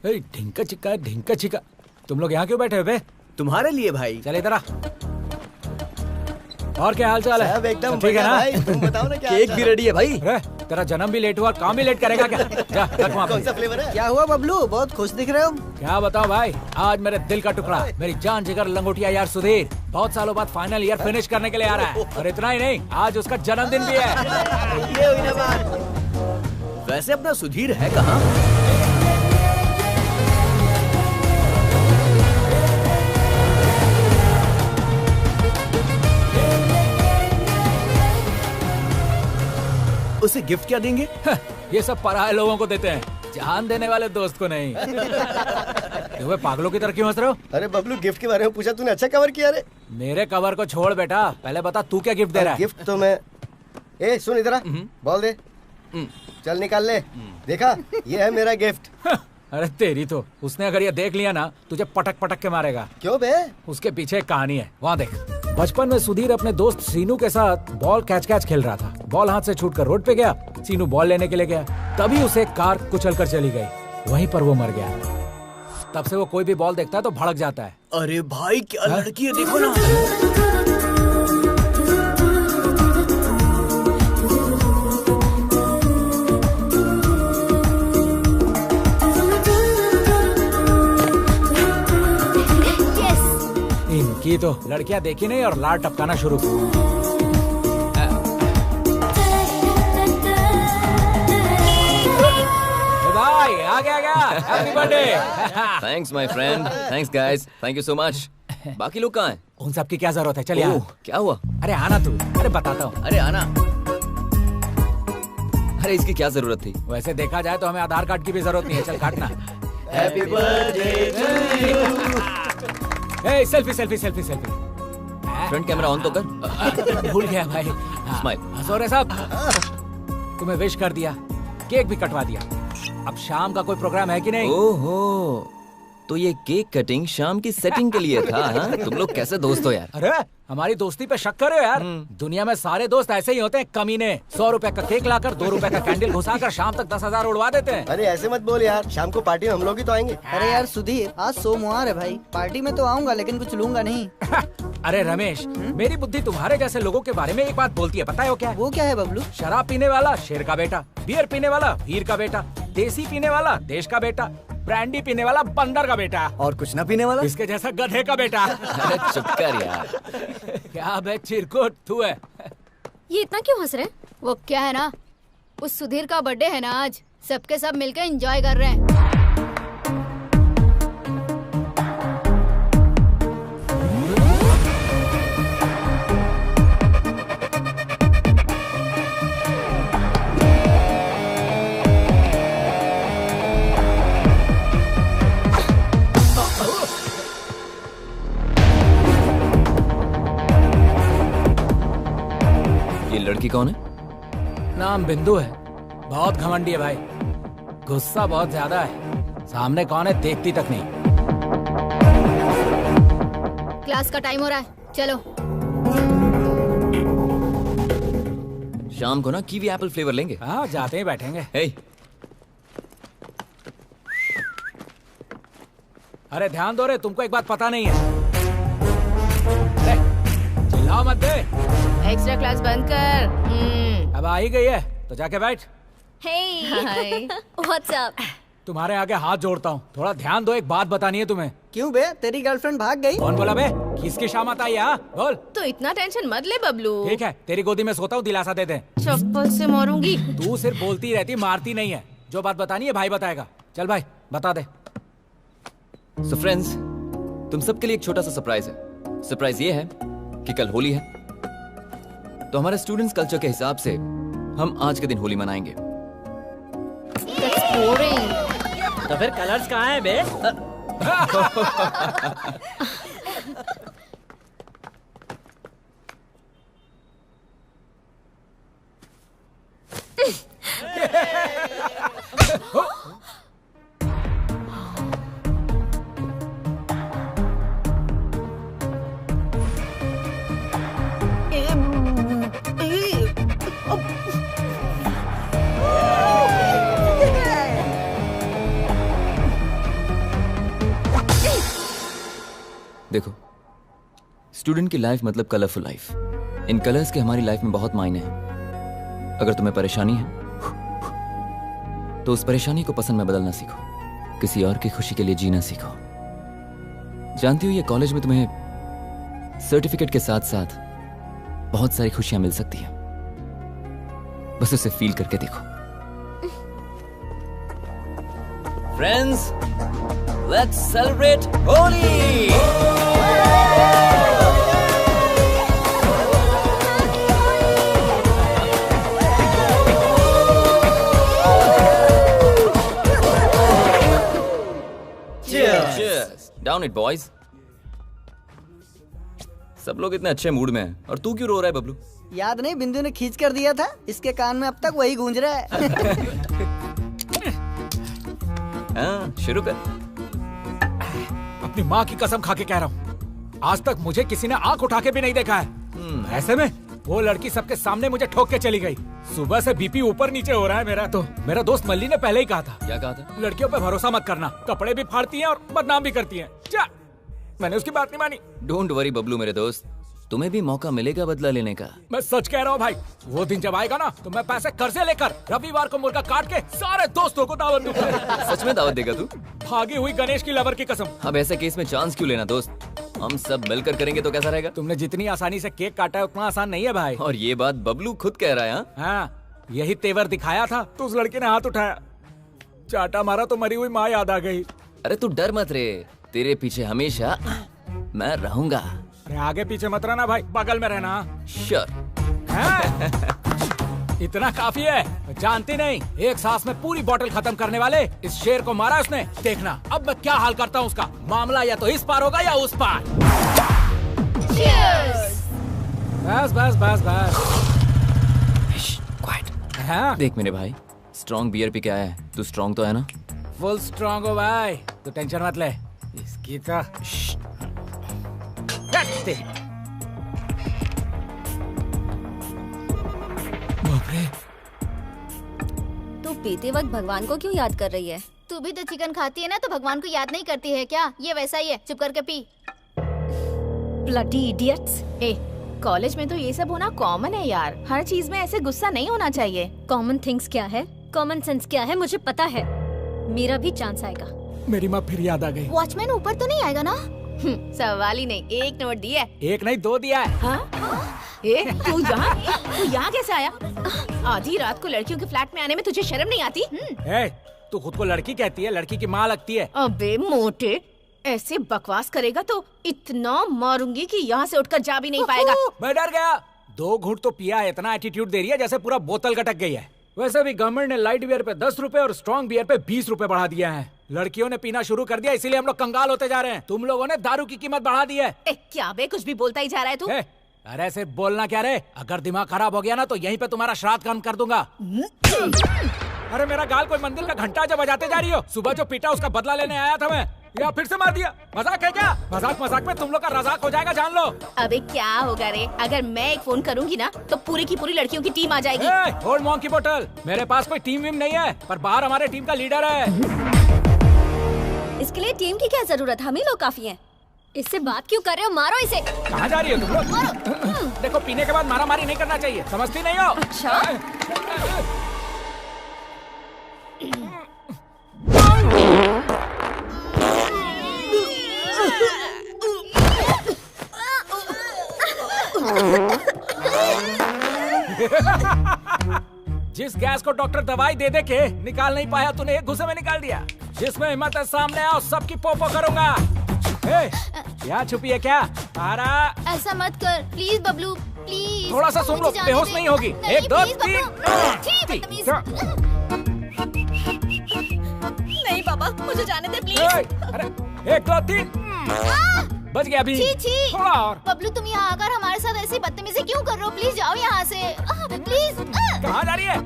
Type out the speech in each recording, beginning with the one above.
ढिंका चिका तुम लोग यहाँ क्यों बैठे हो बे? तुम्हारे लिए भाई। चल इधर आ। और क्या हाल चाल है? सब एकदम ठीक है ना? भाई, तुम बताओ ना क्या केक भी रेडी है भाई। तेरा जन्म भी लेट हुआ, काम भी लेट करेगा क्या? जा रख वहाँ पे। कौन सा फ्लेवर है? क्या हुआ बबलू, बहुत खुश दिख रहे हो? क्या बताओ भाई, आज मेरे दिल का टुकड़ा, मेरी जान जिगर लंगोटिया यार सुधीर बहुत सालों बाद फाइनल ईयर फिनिश करने के लिए आ रहा है। और इतना ही नहीं, आज उसका जन्मदिन भी है। ये हुई ना बात। वैसे अपना सुधीर है कहाँ? उसे गिफ्ट क्या देंगे? ये सब पराये लोगों को देते हैं, जान देने वाले दोस्त को नहीं। तुम्हें पागलों की तरह क्यों हंस रहे हो? अरे बबलू, गिफ्ट के बारे में पूछा तूने, अच्छा कवर किया रे। मेरे कवर को छोड़ बेटा, पहले बता तू क्या गिफ्ट दे रहा है? गिफ्ट तो मैं सुन इधर आ, बोल दे। चल निकाल ले। देखा, ये है मेरा गिफ्ट। अरे तेरी तो, उसने अगर ये देख लिया ना तुझे पटक पटक के मारेगा। क्यों बे? उसके पीछे एक कहानी है, वहाँ देख। बचपन में सुधीर अपने दोस्त सीनू के साथ बॉल कैच खेल रहा था। बॉल हाथ से छूटकर रोड पे गया। सीनू बॉल लेने के लिए गया, तभी उसे एक कार कुचल कर चली गई। वहीं पर वो मर गया। तब से वो कोई भी बॉल देखता है तो भड़क जाता है। अरे भाई क्या लड़की है, देखो ना। इनकी तो लड़कियां देखी नहीं और लार टपकाना शुरू। भाई आ गया happy birthday. Thanks my friend, thanks guys, thank you so much. बाकी लोग कहाँ हैं? उन सब की क्या जरूरत है, चल यार। क्या हुआ? अरे आना तू। अरे बताता हूँ। अरे आना। अरे इसकी क्या जरूरत थी? वैसे देखा जाए तो हमें आधार कार्ड की भी जरूरत नहीं है, चल काटना। Happy birthday to you. Selfie. Front camera on तो कर। भूल गया भाई। स्माइल। हंसो रे साहब। तुम्हें विश कर दिया, केक भी कटवा दिया। अब शाम का कोई प्रोग्राम है कि नहीं? ओहो, तो ये केक कटिंग शाम की सेटिंग के लिए था, हाँ? तुम लोग कैसे दोस्त हो यार? अरे हमारी दोस्ती पे शक करो यार। दुनिया में सारे दोस्त ऐसे ही होते हैं, कमीने। 100 रुपए का केक लाकर 2 रुपए का कैंडल घुसाकर शाम तक 10,000 उड़वा देते हैं। अरे ऐसे मत बोल यार, शाम को पार्टी में हम लोग ही तो आएंगे। अरे यार सुधीर, आज सोमवार है भाई, पार्टी में तो आऊंगा लेकिन कुछ लूंगा नहीं। अरे रमेश, मेरी बुद्धि तुम्हारे जैसे लोगों के बारे में एक बात बोलती है, पता है वो क्या है? वो क्या है बबलू? शराब पीने वाला शेर का बेटा, बियर पीने वाला वीर का बेटा, देसी पीने वाला देश का बेटा, ब्रांडी पीने वाला बंदर का बेटा, और कुछ ना पीने वाला इसके जैसा गधे का बेटा। अरे चुप कर यार। क्या बे चिरकुट तू है? ये इतना क्यों हंस रहे? वो क्या है ना, उस सुधीर का बर्थडे है ना आज, सबके सब मिलकर एंजॉय कर रहे हैं। लड़की कौन है? नाम बिंदु है, बहुत घमंडी है भाई, गुस्सा बहुत ज्यादा है, सामने कौन है देखती तक नहीं। क्लास का टाइम हो रहा है, चलो। शाम को ना कीवी एप्पल फ्लेवर लेंगे। हाँ जाते ही बैठेंगे। hey. अरे ध्यान दो रे, तुमको एक बात पता नहीं है। चिल्लाओ मत दे। एक्स्ट्रा क्लास बंद कर। अब आ ही गई है तो जाके बैठ। Hi what's up. तुम्हारे आगे हाथ जोड़ता हूँ, थोड़ा ध्यान दो, एक बात बतानी है तुम्हें। क्यों बे, तेरी गर्लफ्रेंड भाग गई? कौन बोला बे? किसकी शामत आई है? बोल। तो इतना टेंशन मत ले बबलू। ठीक है, तेरी गोदी में सोता हूँ, दिलासा दे दे। चप्पल से मारूंगी। तू सिर्फ बोलती रहती, मारती नहीं है। जो बात बतानी है भाई बताएगा। चल भाई बता दे। So friends, तुम सबके लिए एक छोटा सा सरप्राइज है। सरप्राइज ये है कि कल होली है, तो हमारे स्टूडेंट्स कल्चर के हिसाब से हम आज के दिन होली मनाएंगे। तो फिर कलर्स कहाँ हैं बे? स्टूडेंट की लाइफ मतलब कलरफुल लाइफ। इन कलर्स के हमारी लाइफ में बहुत मायने हैं। अगर तुम्हें परेशानी है तो उस परेशानी को पसंद में बदलना सीखो, किसी और की खुशी के लिए जीना सीखो। जानती हो ये कॉलेज में तुम्हें सर्टिफिकेट के साथ साथ बहुत सारी खुशियां मिल सकती हैं, बस उसे फील करके देखो। Friends, let's celebrate Holi. Down it boys. सब लोग इतने अच्छे मूड में हैं और तू क्यों रो रहा है बबलू? याद नहीं, बिंदु ने खींच कर दिया था, इसके कान में अब तक वही गूंज रहा है। हाँ, शुरू कर। अपनी माँ की कसम खा के कह रहा हूँ, आज तक मुझे किसी ने आंख उठा के भी नहीं देखा है। ऐसे में वो लड़की सबके सामने मुझे ठोक के चली गई। सुबह से बीपी ऊपर नीचे हो रहा है मेरा। तो मेरा दोस्त मल्ली ने पहले ही कहा था। क्या कहा था? लड़कियों पे भरोसा मत करना, कपड़े भी फाड़ती हैं और बदनाम भी करती हैं। जा, मैंने उसकी बात नहीं मानी। डोंट वरी बबलू मेरे दोस्त, तुम्हें भी मौका मिलेगा बदला लेने का। मैं सच कह रहा हूँ भाई, वो दिन जब आएगा ना तो मैं पैसे कर्जे लेकर रविवार को मुर्गा काट के सारे दोस्तों को दावत दूंगा। सच में दावत देगा तू? भागी हुई गणेश की लवर की कसम। अब ऐसे केस में चांस क्यों लेना दोस्त, हम सब मिलकर करेंगे तो कैसा रहेगा? तुमने जितनी आसानी से केक काटा है उतना आसान नहीं है भाई। और ये बात बबलू खुद कह रहा है। हाँ, यही तेवर दिखाया था तो उस लड़के ने हाथ उठाया, चाटा मारा तो मरी हुई माँ याद आ गई। अरे तू डर मत रे, तेरे पीछे हमेशा मैं रहूंगा। अरे आगे पीछे मत रहना भाई, बगल में रहना। श्योर। इतना काफी है, जानती नहीं, एक सांस में पूरी बोतल खत्म करने वाले इस शेर को मारा उसने। देखना अब मैं क्या हाल करता हूँ उसका। मामला या तो इस पार होगा या उस पार। बस बस बस बस। क्वाइट। हाँ? देख मेरे भाई, स्ट्रॉन्ग बियर पी के आया है, तू स्ट्रॉन्ग तो है ना? फुल स्ट्रॉन्ग हो भाई, तो टेंशन मत ले। इसकी तो तू पीते वक्त भगवान को क्यों याद कर रही है? तू भी तो चिकन खाती है ना, तो भगवान को याद नहीं करती है क्या? ये वैसा ही है, चुप करके पी। Bloody idiots. कॉलेज में तो ये सब होना कॉमन है यार, हर चीज में ऐसे गुस्सा नहीं होना चाहिए। कॉमन थिंग्स क्या है, कॉमन सेंस क्या है, मुझे पता है। मेरा भी चांस आएगा। मेरी माँ फिर याद आ गई। वॉचमैन ऊपर तो नहीं आएगा ना? सवाल ही नहीं, एक नोट दिया है। एक नहीं दो दिया है। हाँ? तू यहाँ कैसे आया? आधी रात को लड़कियों के फ्लैट में आने में तुझे शर्म नहीं आती? तू खुद को लड़की कहती है, लड़की की माँ लगती है। अबे मोटे, ऐसे बकवास करेगा तो इतना मारूंगी कि यहाँ से उठकर जा भी नहीं पाएगा। मैं डर गया। 2 घूंट तो पिया है, इतना एटीट्यूड दे रही है जैसे पूरा बोतल गटक गई है। वैसे भी गवर्नमेंट ने लाइट बियर पे 10 रुपए और स्ट्रॉन्ग बियर पे 20 रुपए बढ़ा दिया है। लड़कियों ने पीना शुरू कर दिया, इसीलिए हम लोग कंगाल होते जा रहे हैं। तुम लोगों ने दारू की कीमत बढ़ा दी है। क्या बे, कुछ भी बोलता ही जा रहा है तू। अरे सिर्फ बोलना क्या रे, अगर दिमाग खराब हो गया ना तो यहीं पे तुम्हारा श्राद्ध कर्म कर दूंगा। अरे मेरा गाल कोई मंदिर का घंटा जब बजाते जा रही हो। सुबह जो पीटा उसका बदला लेने आया था मैं, या फिर से मार दिया। मजाक है क्या? मजाक मजाक में तुम लोग का रजाक हो जाएगा, जान लो। अबे क्या होगा रे, अगर मैं एक फोन करूंगी ना तो पूरी की पूरी लड़कियों की टीम आ जाएगी। होल्ड मॉन्ग की बोतल, मेरे पास कोई टीम वीम नहीं है, पर बाहर हमारे टीम का लीडर है। इसके लिए टीम की क्या जरूरत, हम ही लोग काफी हैं। इससे बात क्यों कर रहे हो? मारो इसे। कहाँ जा रही हो तुम लोग? देखो, पीने के बाद मारा मारी नहीं करना चाहिए, समझती नहीं हो? अच्छा। जिस गैस को डॉक्टर दवाई दे दे के निकाल नहीं पाया, तूने एक घुसे में निकाल दिया। जिसमें हिम्मत है सामने आओ, सबकी पोपो करूंगा। क्या छुपी है क्या? आरा, ऐसा मत कर प्लीज बबलू, प्लीज। थोड़ा सा सुन लो, बेहोश नहीं होगी। 1 2 3। नहीं बाबा, मुझे जाने दे प्लीज। अरे 1 2 3 बच गया अभी। थोड़ा और। बबलू, तुम यहाँ आकर हमारे साथ ऐसी बदतमीजी क्यों कर रहे हो? प्लीज जाओ यहाँ से, प्लीज। कहाँ जा रही है?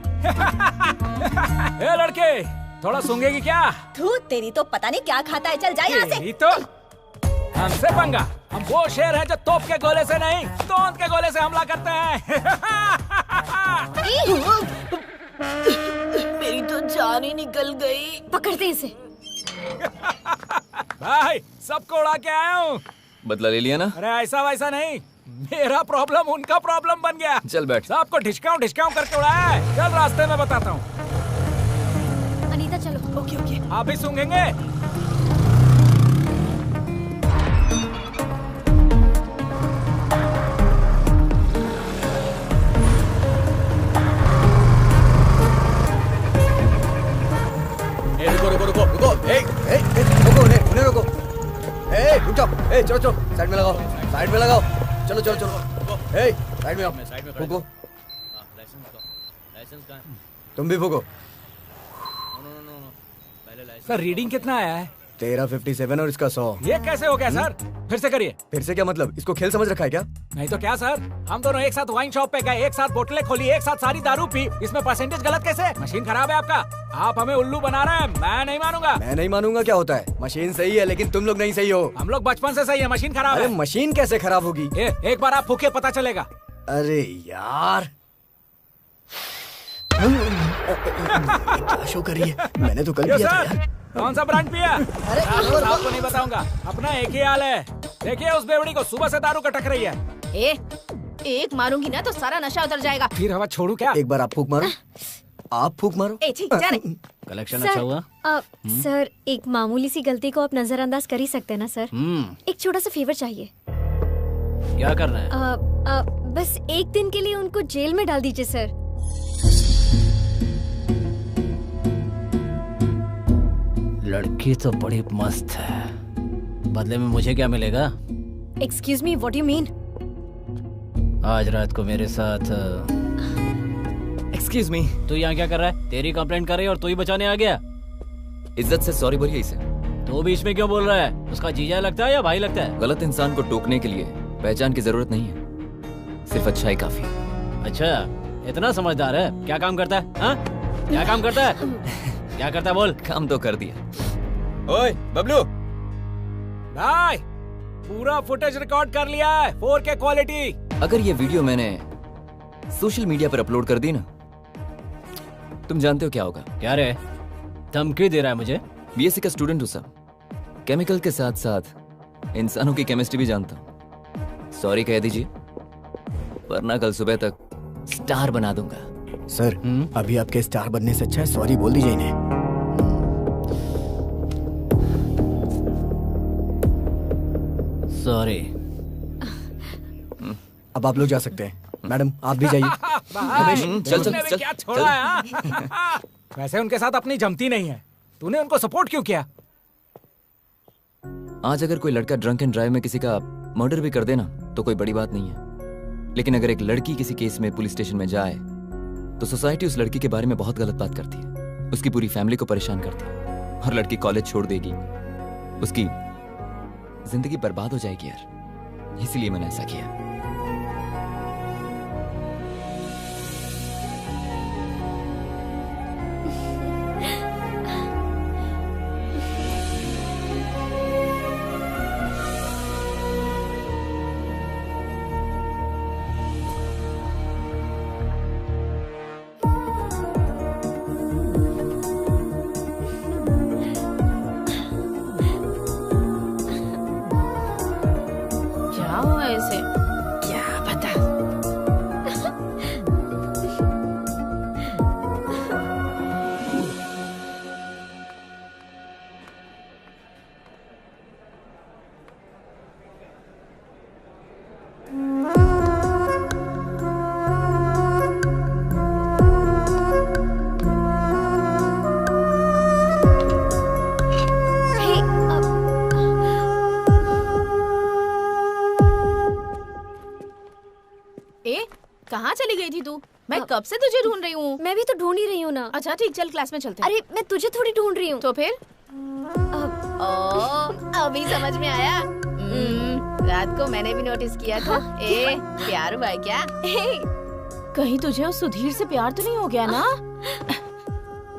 ए लड़के, थोड़ा सूंघेगी क्या? तू, तेरी तो पता नहीं क्या खाता है, चल जा यहाँ से। तो हमसे पंगा? हम वो शेर हैं जो तोप के गोले से नहीं, तोंद के गोले से हमला करते हैं। मेरी तो जान ही निकल गई। पकड़ते इसे। भाई, सबको उड़ा के आया हूँ। बदला ले लिया ना? अरे ऐसा वैसा नहीं, मेरा प्रॉब्लम उनका प्रॉब्लम बन गया। चल बैठ। सबको ढिचकाऊं ढिचकाऊं करके उड़ाया है। चल रास्ते में बताता हूँ। अनीता चलो। Okay okay. आप भी सूंघेंगे? रुको, रुको, उन्हें रुको। रुक जाओ। चलो चलो, साइड में लगाओ, साइड में लगाओ। चलो चलो चलो, साइड में आओ। फूको, तुम भी फूको। सर रीडिंग कितना आया है? तेरा 57 और इसका 100। ये कैसे हो गया सर? फिर से करिए। फिर से क्या मतलब? इसको खेल समझ रखा है क्या? नहीं तो क्या सर, हम दोनों एक साथ वाइन शॉप पे गए, एक साथ बोतलें खोली, एक साथ सारी दारू पी, इसमें परसेंटेज गलत कैसे? मशीन खराब है आपका, आप हमें उल्लू बना रहे हैं, मैं नहीं मानूंगा। मैं नहीं मानूंगा क्या होता है? मशीन सही है लेकिन तुम लोग नहीं सही हो। हम लोग बचपन से सही है, मशीन खराब अरे है। मशीन कैसे खराब होगी? एक बार आप फूके पता चलेगा। अरे यार क्या शो कर रही है? मैंने तो कल ये किया था सर, यार। कौन सा ब्रांड पिया? अरे आपको नहीं बताऊंगा, अपना एक ही हाल है। देखिए उस बेवड़ी को सुबह से दारू कटक रही है। एक मारूंगी ना तो सारा नशा उतर जाएगा। फिर हवा छोड़ू क्या? एक बार आप फूक मारो, आप फूक मारो। ठीक जा रे। कलेक्शन अच्छा हुआ? सर एक मामूली सी गलती को आप नजरअंदाज कर ही सकते हैं ना सर। एक छोटा सा फेवर चाहिए। क्या करना है? बस एक दिन के लिए उनको जेल में डाल दीजिए सर। लड़की तो बड़ी मस्त है, बदले में मुझे क्या मिलेगा? Excuse me, what you mean? आज रात को मेरे साथ। एक्सक्यूज मी, तू यहाँ क्या कर रहा है? तेरी कंप्लेंट कर रही है और तू ही बचाने आ गया। इज्जत से सॉरी बोलिए इसे। तू बीच में क्यों बोल रहा है? उसका जीजा लगता है या भाई लगता है? गलत इंसान को टोकने के लिए पहचान की जरूरत नहीं है, सिर्फ अच्छाई काफी। अच्छा, इतना समझदार है? क्या काम करता है? हाँ? क्या काम करता है? क्या करता है बोल? काम तो कर दिया। ओए बबलू, भाई पूरा फुटेज रिकॉर्ड कर लिया है, 4K क्वालिटी। अगर ये वीडियो मैंने सोशल मीडिया पर अपलोड कर दी ना, तुम जानते हो क्या होगा? क्या रे, धमकी दे रहा है मुझे? बीएससी का स्टूडेंट हूँ सर, केमिकल के साथ साथ इंसानों की केमिस्ट्री भी जानता हूँ। सॉरी कह दीजिए, वरना कल सुबह तक स्टार बना दूंगा। सर अभी आपके स्टार बनने से अच्छा है सॉरी बोल दीजिए इन्हें। सॉरी। अब आप लोग जा सकते हैं। मैडम आप भी जाइए। चल चल चल क्या छोड़ा है हाँ? वैसे उनके साथ अपनी जमती नहीं है, तूने उनको सपोर्ट क्यों किया? आज अगर कोई लड़का ड्रंक एंड ड्राइव में किसी का मर्डर भी कर देना तो कोई बड़ी बात नहीं है, लेकिन अगर एक लड़की किसी केस में पुलिस स्टेशन में जाए तो सोसाइटी उस लड़की के बारे में बहुत गलत बात करती है, उसकी पूरी फैमिली को परेशान करती है, और लड़की कॉलेज छोड़ देगी, उसकी जिंदगी बर्बाद हो जाएगी यार। इसलिए मैंने ऐसा किया। क्या हुआ ऐसे? क्या पता। कहाँ चली गई थी तू? मैं कब से तुझे ढूंढ रही हूँ। मैं भी तो ढूंढ ही रही हूँ ना। अच्छा ठीक, चल क्लास में चलते हैं। अरे मैं तुझे थोड़ी ढूंढ रही हूँ। तो फिर? अभी समझ में आया। रात को मैंने भी नोटिस किया था। प्यार हुआ है क्या? कहीं तुझे उस सुधीर से प्यार तो नहीं हो गया ना?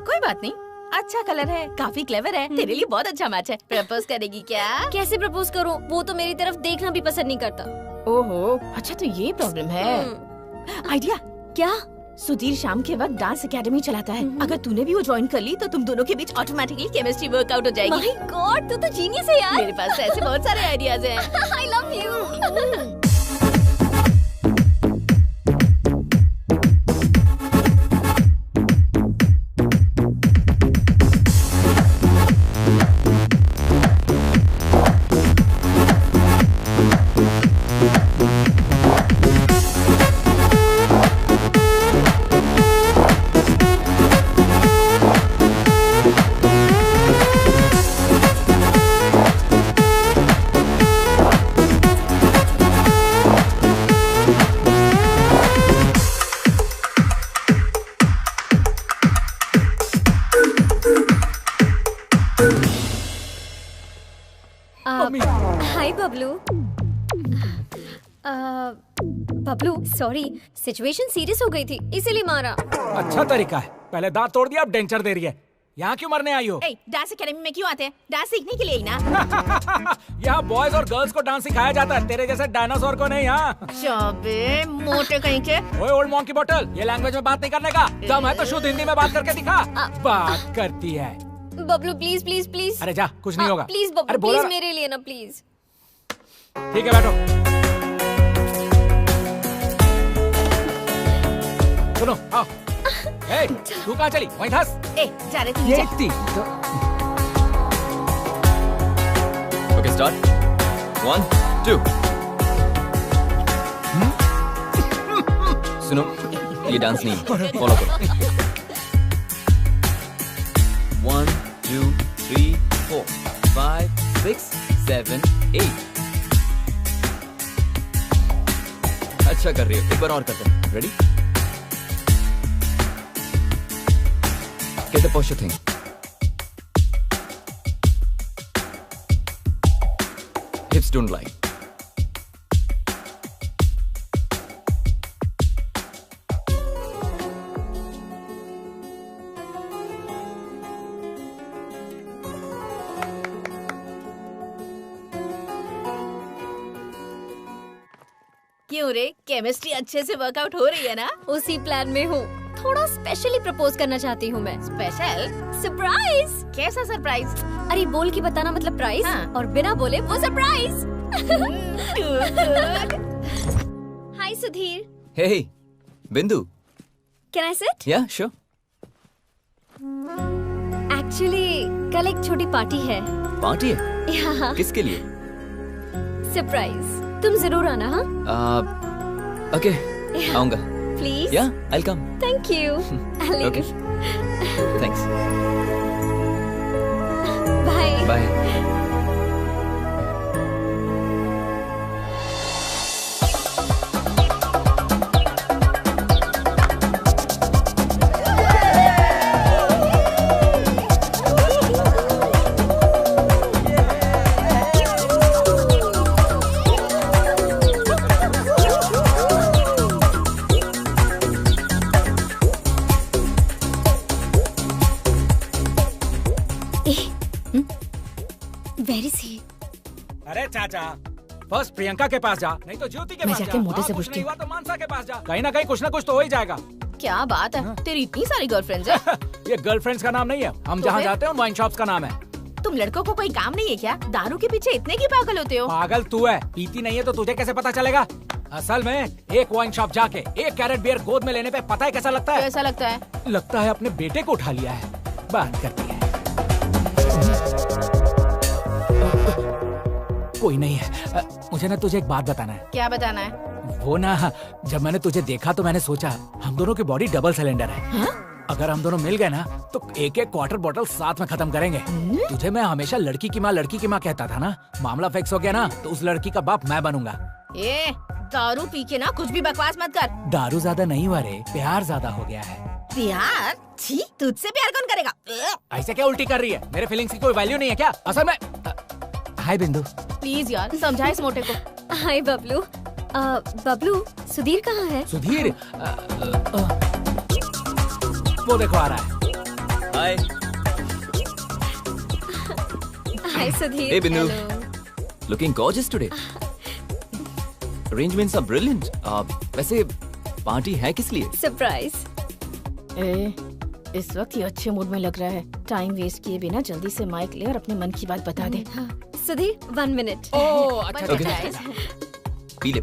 कोई बात नहीं, अच्छा कलर है, काफी क्लेवर है, तेरे लिए बहुत अच्छा मैच है। प्रपोज करेगी क्या? कैसे प्रपोज करूँ? वो तो मेरी तरफ देखना भी पसंद नहीं करता। ओहो, अच्छा तो ये प्रॉब्लम है। आइडिया क्या? सुधीर शाम के वक्त डांस एकेडमी चलाता है। अगर तूने भी वो ज्वाइन कर ली तो तुम दोनों के बीच ऑटोमेटिकली केमिस्ट्री वर्कआउट हो जाएगी। माय गॉड, तू तो जीनियस है यार। मेरे पास तो ऐसे बहुत सारे आइडियाज हैं। आई love you. Hi Bablu. Bablu sorry, situation serious हो गई थी इसीलिए मारा। अच्छा तरीका है, पहले दांत तोड़ दिया अब डेंचर दे रही है। यहाँ क्यों मरने आई हो? डांस एकेडमी में क्यों आते हैं? डांस सीखने के लिए ही ना। यहाँ बॉयज और गर्ल्स को डांस सिखाया जाता है, तेरे जैसे डायनासोर को नहीं। यहाँ चाबे मोटे कहीं के। ओए ओल्ड मॉन्की बॉटल, ये लैंग्वेज में बात नहीं करने का। दम है तो शुद्ध हिंदी में बात करके दिखा। बात करती है। Bablu please please please. अरे जा, कुछ नहीं होगा। प्लीज अरे बबलू बोला प्लीज ना। मेरे लिए ना प्लीज। ठीक है बैठो। सुनो आओ। ए, तू कहाँ चली? वहीं धंस। जा रहे ये थे। थी ओके स्टार्ट। 1 2। सुनो, ये डांस नहीं, फॉलो करो। 1 2 3 4 5 6 7 8। अच्छा कर रही हो, एक बार और करते हैं। Ready? Get the posture thing. Hips don't lie. क्यों रे, केमिस्ट्री अच्छे से वर्कआउट हो रही है ना? उसी प्लान में हूँ। थोड़ा स्पेशली प्रपोज करना चाहती हूँ मैं। स्पेशल? सरप्राइज। कैसा सरप्राइज? अरे बोल के बताना मतलब प्राइस, हाँ। और बिना बोले वो surprise. Hi Sudhir. Hey, Bindu. Can I sit? Yeah, sure. Actually कल एक छोटी पार्टी है। पार्टी है? यहाँ किसके लिए? सरप्राइज। तुम जरूर आना। हाँ Okay, आऊंगा। Please. Yeah, I'll come. Thank you. Okay. Thanks. Bye. Bye. वेरी सी। अरे चाचा, फर्स्ट प्रियंका के पास जा, नहीं तो ज्योति के मैं पास जाके जा। मोटे वहाँ से कुछ पूछती नहीं हूँ। हुआ तो मानसा के पास जा। कहीं ना कहीं कुछ ना कुछ तो हो ही जाएगा। क्या बात है, तेरी इतनी सारी गर्लफ्रेंड्स है। ये गर्लफ्रेंड्स का नाम नहीं है, हम तो जहाँ फिर? जाते हैं वाइन शॉप्स का नाम है। तुम लड़कों को कोई काम नहीं है क्या? दारू के पीछे इतने की पागल होते हो? पागल तू है, पीती नहीं है तो तुझे कैसे पता चलेगा? असल में एक वाइन शॉप जाके 1 कैरेट बियर गोद में लेने पे पता है कैसा लगता है? कैसा लगता है? लगता है अपने बेटे को उठा लिया है। बात करती है। कोई नहीं है। मुझे ना तुझे एक बात बताना है। क्या बताना है? वो ना, जब मैंने तुझे देखा तो मैंने सोचा हम दोनों की बॉडी डबल सिलेंडर है। हाँ? अगर हम दोनों मिल गए ना तो एक एक क्वार्टर बॉटल साथ में खत्म करेंगे। तुझे मैं हमेशा लड़की की माँ कहता था ना, मामला फिक्स हो गया ना तो उस लड़की का बाप मैं बनूंगा। ए, दारू पी के ना कुछ भी बकवास मत कर। दारू ज्यादा नहीं हुआ रे, प्यार ज्यादा हो गया है। प्यार? छी, तुझसे प्यार कौन करेगा? ऐसे क्या उल्टी कर रही है? मेरे फीलिंग्स की कोई वैल्यू नहीं है क्या? असल में हाय बिंदु। प्लीज यार समझा इस मोटे को। हाय बबलू। बबलू, सुधीर कहाँ है? सुधीर वो देखो आ रहा है। Hi. Hi Sudhir. Hey, Bindu. Hello. Looking gorgeous today. Arrangements are brilliant. वैसे पार्टी है किस लिए? सरप्राइज। इस वक्त ये अच्छे मूड में लग रहा है। टाइम वेस्ट किए बिना जल्दी से माइक ले और अपने मन की बात बता दे। सुधीर 1 मिनट। ओह अच्छा Okay. पी ले।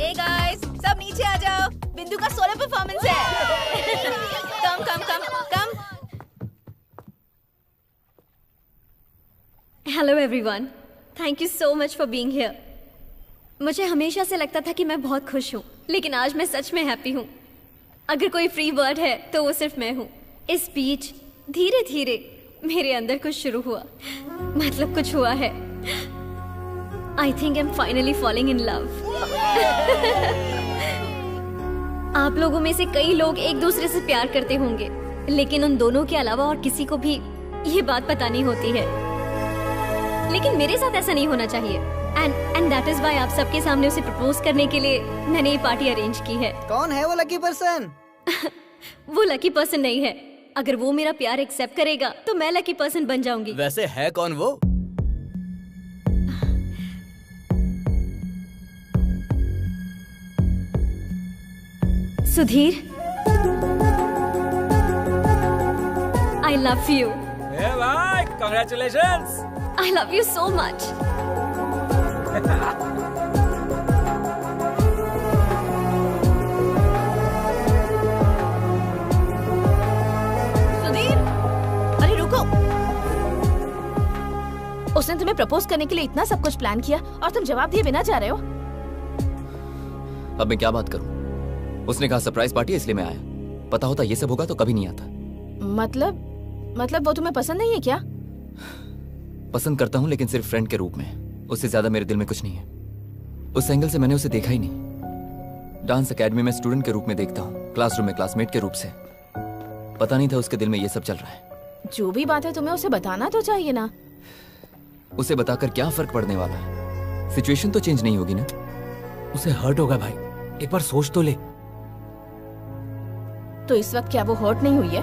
ए गाइस, सब नीचे आ जाओ। बिंदु का सोलो परफॉर्मेंस है। Come. Hello everyone, thank you so much for being here. मुझे हमेशा से लगता था कि मैं बहुत खुश हूँ, लेकिन आज मैं सच में हैप्पी हूँ। अगर कोई फ्री वर्ड है तो वो सिर्फ मैं हूँ। इस बीच धीरे धीरे मेरे अंदर कुछ शुरू हुआ, मतलब कुछ हुआ है। I think I am finally falling in love. आप लोगों में से कई लोग एक दूसरे से प्यार करते होंगे, लेकिन उन दोनों के अलावा और किसी को भी ये बात पता नहीं होती है। लेकिन मेरे साथ ऐसा नहीं होना चाहिए, एंड दैट इज व्हाई आप सबके सामने उसे प्रपोज करने के लिए मैंने ये पार्टी अरेंज की है। कौन है वो लकी पर्सन? वो लकी पर्सन नहीं है। अगर वो मेरा प्यार एक्सेप्ट करेगा तो मैं लकी पर्सन बन जाऊंगी। वैसे है कौन वो? Sudhir, I love you. ए भाई congratulations. I love you so much. Sudhir, अरे रुको। उसने तुम्हें प्रपोज करने के लिए इतना सब कुछ प्लान किया और तुम जवाब दिए बिना जा रहे हो। अब मैं क्या बात करूं? उसने कहा सरप्राइज पार्टी है इसलिए मैं आया। पता होता ये सब होगा तो कभी नहीं आता। मतलब वो तुम्हें पसंद नहीं है क्या? पसंद करता हूं, लेकिन सिर्फ फ्रेंड के रूप में। उससे ज्यादा मेरे दिल में कुछ नहीं है। उस एंगल से मैंने उसे देखा ही नहीं। डांस एकेडमी में स्टूडेंट के रूप में देखता हूँ, क्लासरूम में क्लासमेट के रूप से। पता नहीं था उसके दिल में ये सब चल रहा है। जो भी बात है तुम्हें उसे बताना तो चाहिए ना। उसे बताकर क्या फर्क पड़ने वाला है? सिचुएशन तो चेंज नहीं होगी ना। उसे हर्ट होगा भाई, एक बार सोच तो ले। तो इस वक्त क्या वो हर्ट नहीं हुई है?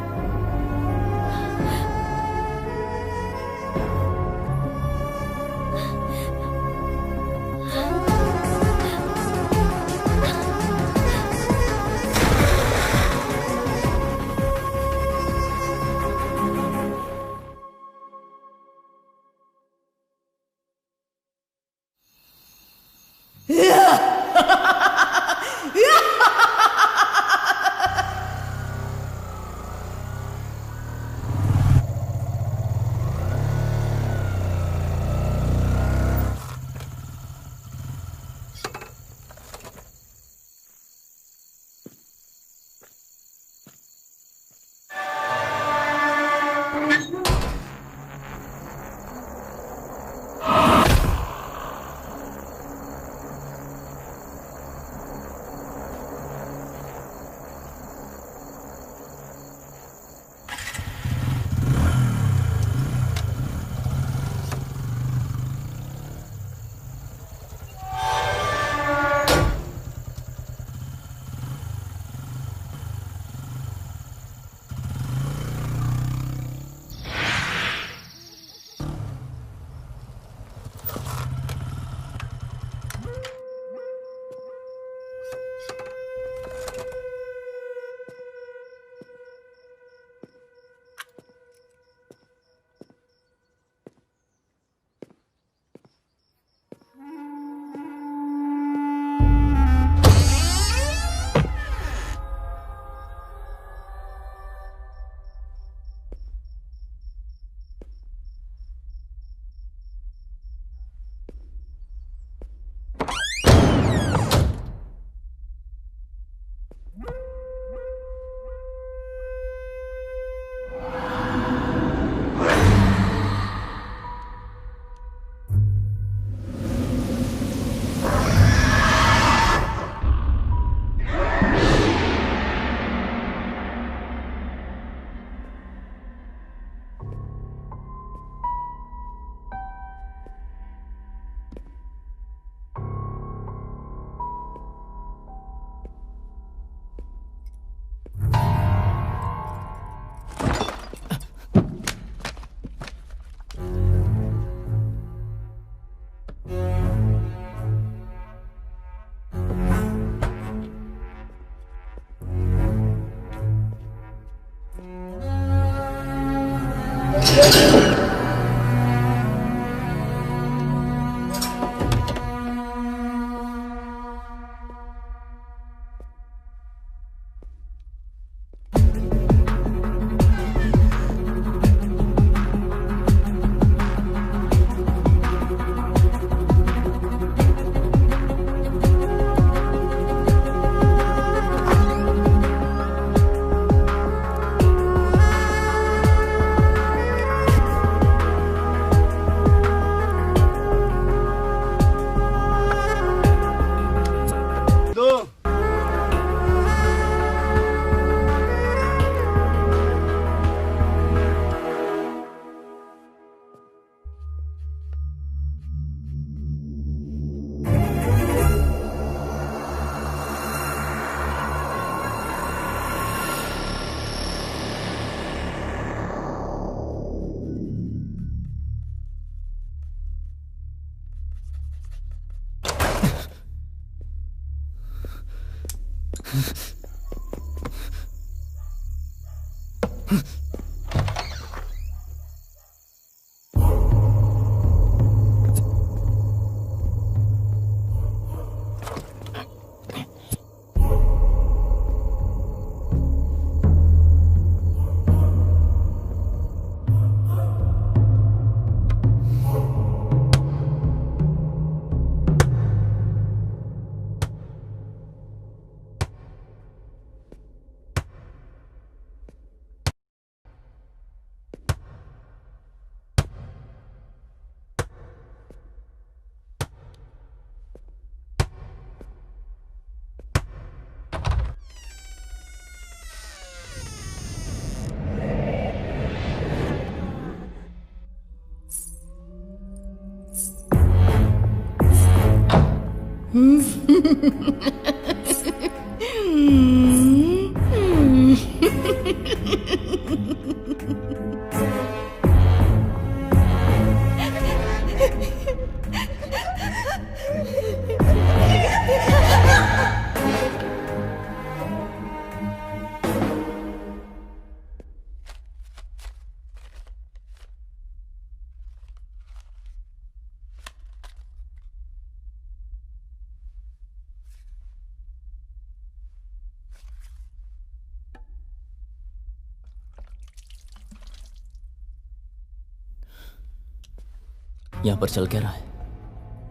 यहां पर चल क्या रहा है?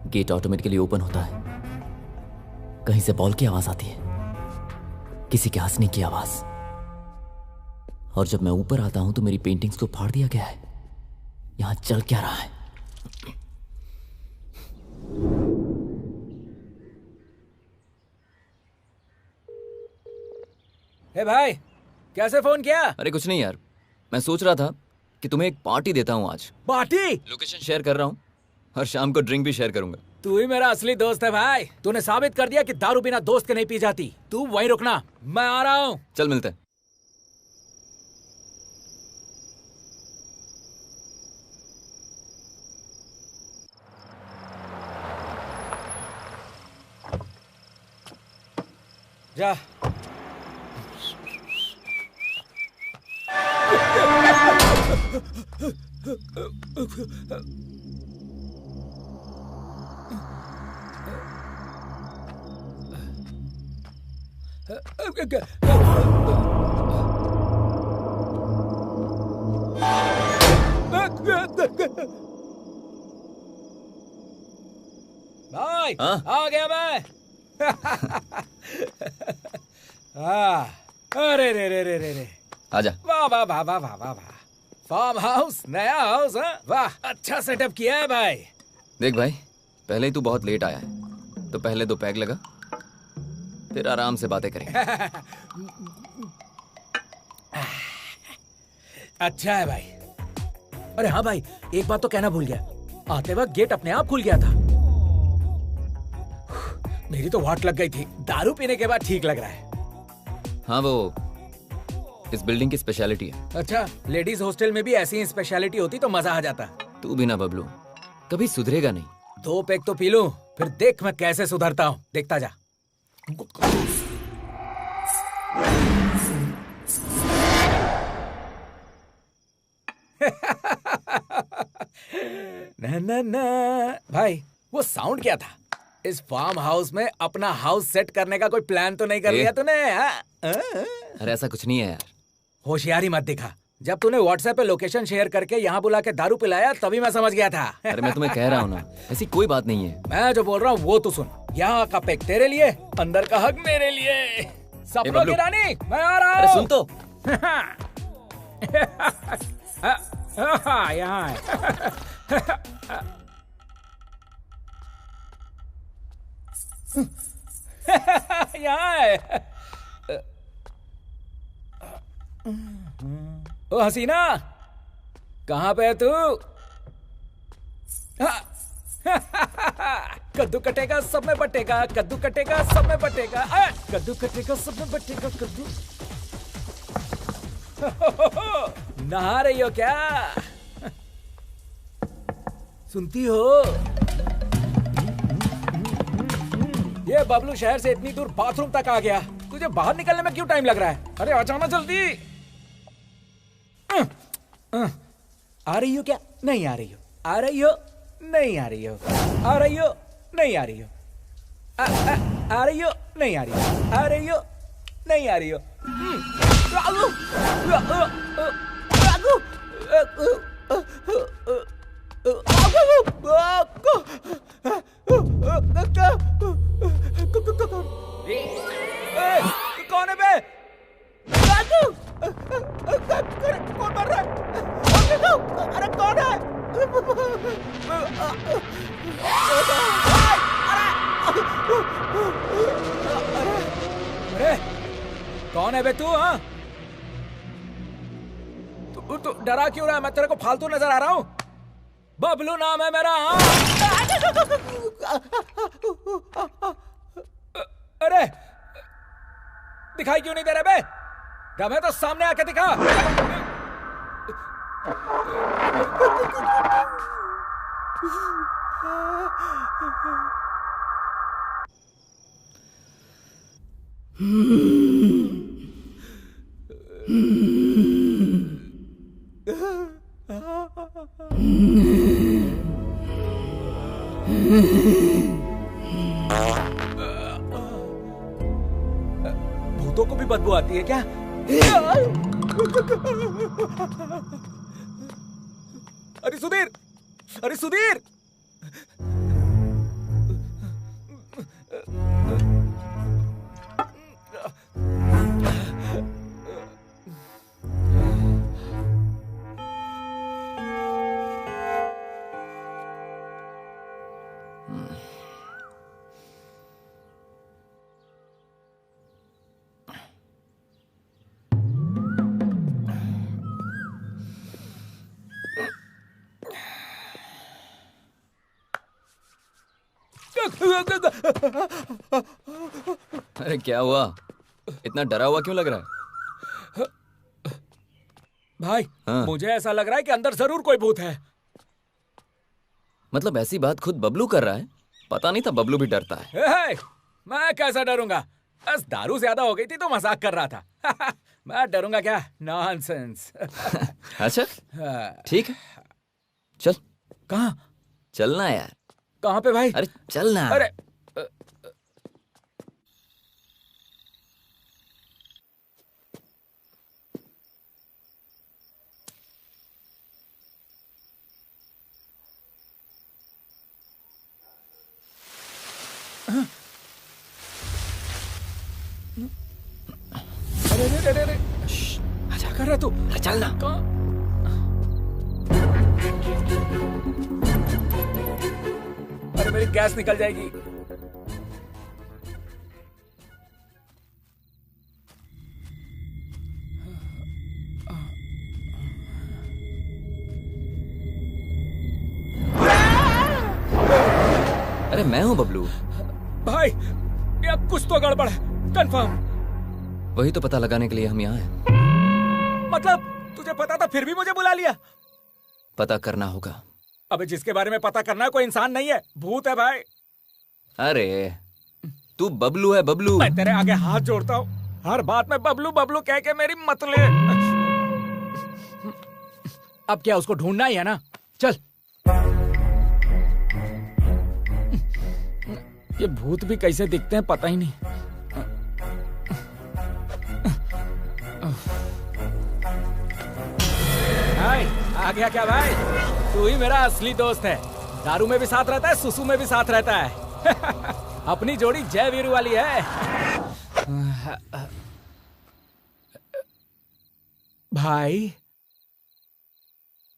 गेट ऑटोमेटिकली ओपन होता है। कहीं से बॉल की आवाज आती है, किसी के हंसने की आवाज। और जब मैं ऊपर आता हूं तो मेरी पेंटिंग्स को फाड़ दिया गया है। यहां चल क्या रहा है? हे भाई, कैसे फोन किया? अरे कुछ नहीं यार, मैं सोच रहा था कि तुम्हें एक पार्टी देता हूं आज। पार्टी? लोकेशन शेयर कर रहा हूं और शाम को ड्रिंक भी शेयर करूंगा। तू ही मेरा असली दोस्त है भाई। तूने साबित कर दिया कि दारू बिना दोस्त के नहीं पी जाती। तू वहीं रुकना, मैं आ रहा हूँ। चल मिलते हैं। जा। भाई, हाँ? आ गया मैं। अरे रे रे रे रे रे, आजा। वाह वाह वाह वाह वाह वाह वाह। फार्म हाउस, नया हाउस। वाह, अच्छा सेटअप किया है भाई। देख भाई, पहले ही तू बहुत लेट आया है, तो पहले 2 पैग लगा, फिर आराम से बातें करेंगे। अच्छा है भाई। अरे हाँ भाई, एक बात तो कहना भूल गया। आते वक्त गेट अपने आप खुल गया था। मेरी तो वाट लग गई थी। दारू पीने के बाद ठीक लग रहा है। हाँ, वो इस बिल्डिंग की स्पेशलिटी है। अच्छा, लेडीज हॉस्टल में भी ऐसी ही स्पेशलिटी होती तो मजा आ जाता। तू भी ना बबलू, कभी सुधरेगा नहीं। 2 पैग तो पी लूं, फिर देख मैं कैसे सुधरता हूँ। देखता जा। भाई वो साउंड क्या था? इस फार्म हाउस में अपना हाउस सेट करने का कोई प्लान तो नहीं कर लिया तूने? अरे ऐसा कुछ नहीं है यार। होशियारी मत दिखा। जब तूने व्हाट्सएप पे लोकेशन शेयर करके यहाँ बुला के दारू पिलाया तभी मैं समझ गया था। अरे मैं तुम्हें कह रहा हूँ ना, ऐसी कोई बात नहीं है। मैं जो बोल रहा हूँ वो तू सुन। यहाँ का पेक तेरे लिए, अंदर का हक मेरे लिए। सपनों की रानी मैं आ रहा हूँ। अरे सुन तो। यहाँ है। यहाँ है। ओ हसीना, कहाँ पे है तू? कद्दू कटेगा सब में बटेगा, कद्दू कटेगा सब में बटेगा, कद्दू कटेगा सब में बटेगा कद्दू। नहा रही हो क्या? सुनती हो? ये बबलू शहर से इतनी दूर बाथरूम तक आ गया, तुझे बाहर निकलने में क्यों टाइम लग रहा है? अरे आ जाना जल्दी। आ रही हो क्या? नहीं आ रही हो? आ रही हो? नहीं आ रही हो? आ रही हो? नहीं आ रही हो? आ रही हो? नहीं आ रही हो? आ रही हो? नहीं आ रही हो? कौन है बे? कौन मर रहा है? अरे कौन है? अरे कौन है बे तू? हाँ, तू डरा क्यों रहा है? मैं तेरे को फालतू नजर आ रहा हूँ? बबलू नाम है मेरा। हाँ, अरे दिखाई क्यों नहीं दे रहे बे? दम है तो सामने आके दिखा। भूतों को भी बदबू आती है क्या? अरे सुधीर, अरे सुधीर, अरे क्या हुआ? इतना डरा हुआ क्यों लग रहा है? भाई हाँ। मुझे ऐसा लग रहा है कि अंदर जरूर कोई भूत है। मतलब ऐसी बात खुद बबलू कर रहा है? पता नहीं था बबलू भी डरता है। हे, मैं कैसा डरूंगा? बस दारू ज्यादा हो गई थी तो मजाक कर रहा था। मैं डरूंगा क्या? नॉनसेंस। अच्छा ठीक है, चल। कहाँ? चलना यार। कहाँ पे भाई? अरे चलना। अरे अरे क्या कर रहा तू? चलना। अरे मेरी गैस निकल जाएगी। अरे मैं हूँ बबलू। भाई ये कुछ तो गड़बड़ है, कंफर्म। वही तो पता लगाने के लिए हम यहाँ हैं। मतलब तुझे पता था फिर भी मुझे बुला लिया? पता करना होगा। अबे जिसके बारे में पता करना है कोई इंसान नहीं है, भूत है भाई। अरे तू बबलू है, बबलू। मैं तेरे आगे हाथ जोड़ता हूँ, हर बात में बबलू बबलू कह के मेरी मत ले। अब क्या उसको ढूंढना ही है ना? चल। ये भूत भी कैसे दिखते हैं पता ही नहीं। भाई आ गया क्या भाई? तू ही मेरा असली दोस्त है। दारू में भी साथ रहता है, सुसु में भी साथ रहता है। अपनी जोड़ी जय वीरू वाली है। भाई